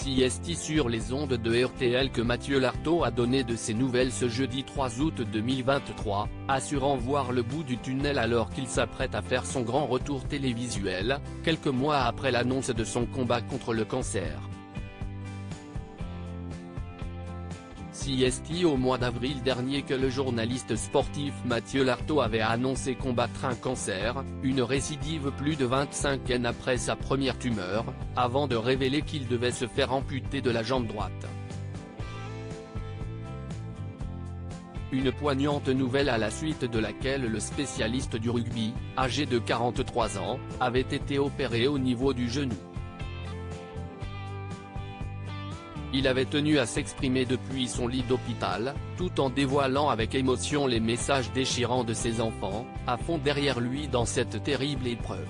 CST sur les ondes de RTL que Mathieu Lartaud a donné de ses nouvelles ce jeudi 3 août 2023, assurant voir le bout du tunnel alors qu'il s'apprête à faire son grand retour télévisuel, quelques mois après l'annonce de son combat contre le cancer. CST au mois d'avril dernier que le journaliste sportif Mathieu Lartaud avait annoncé combattre un cancer, une récidive plus de 25 ans après sa première tumeur, avant de révéler qu'il devait se faire amputer de la jambe droite. Une poignante nouvelle à la suite de laquelle le spécialiste du rugby, âgé de 43 ans, avait été opéré au niveau du genou. Il avait tenu à s'exprimer depuis son lit d'hôpital, tout en dévoilant avec émotion les messages déchirants de ses enfants, à fond derrière lui dans cette terrible épreuve.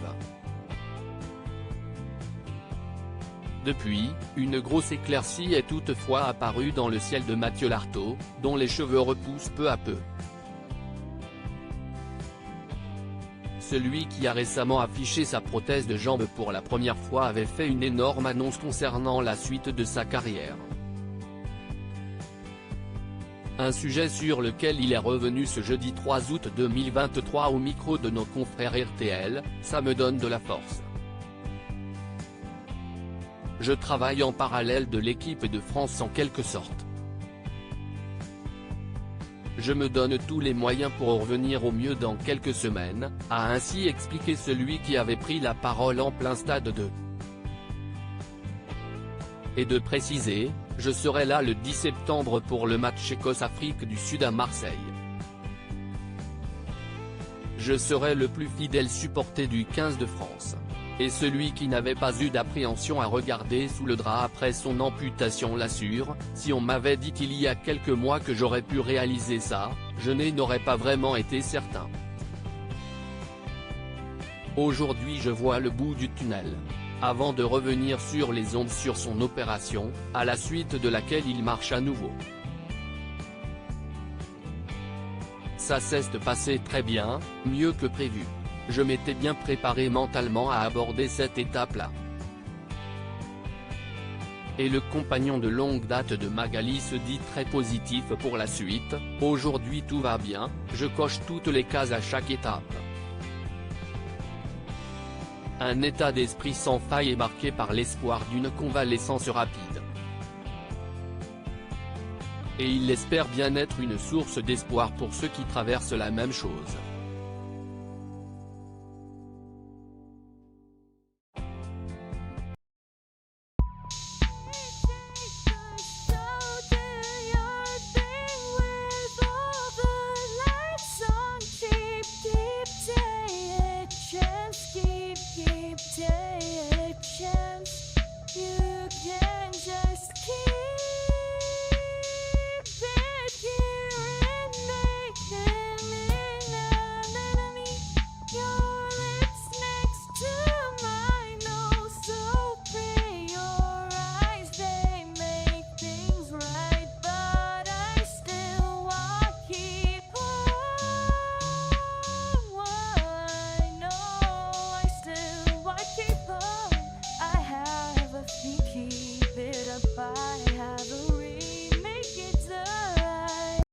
Depuis, une grosse éclaircie est toutefois apparue dans le ciel de Mathieu Lartaud, dont les cheveux repoussent peu à peu. Celui qui a récemment affiché sa prothèse de jambe pour la première fois avait fait une énorme annonce concernant la suite de sa carrière. Un sujet sur lequel il est revenu ce jeudi 3 août 2023 au micro de nos confrères RTL, ça me donne de la force. Je travaille en parallèle de l'équipe de France en quelque sorte. Je me donne tous les moyens pour revenir au mieux dans quelques semaines, a ainsi expliqué celui qui avait pris la parole en plein stade de. Et de préciser, je serai là le 10 septembre pour le match Écosse-Afrique du Sud à Marseille. Je serai le plus fidèle supporter du 15 de France. Et celui qui n'avait pas eu d'appréhension à regarder sous le drap après son amputation l'assure, si on m'avait dit il y a quelques mois que j'aurais pu réaliser ça, je n'aurais pas vraiment été certain. Aujourd'hui je vois le bout du tunnel. Avant de revenir sur les ondes sur son opération, à la suite de laquelle il marche à nouveau. Ça s'est passé très bien, mieux que prévu. Je m'étais bien préparé mentalement à aborder cette étape-là. Et le compagnon de longue date de Magali se dit très positif pour la suite, aujourd'hui tout va bien, je coche toutes les cases à chaque étape. Un état d'esprit sans faille est marqué par l'espoir d'une convalescence rapide. Et il espère bien être une source d'espoir pour ceux qui traversent la même chose.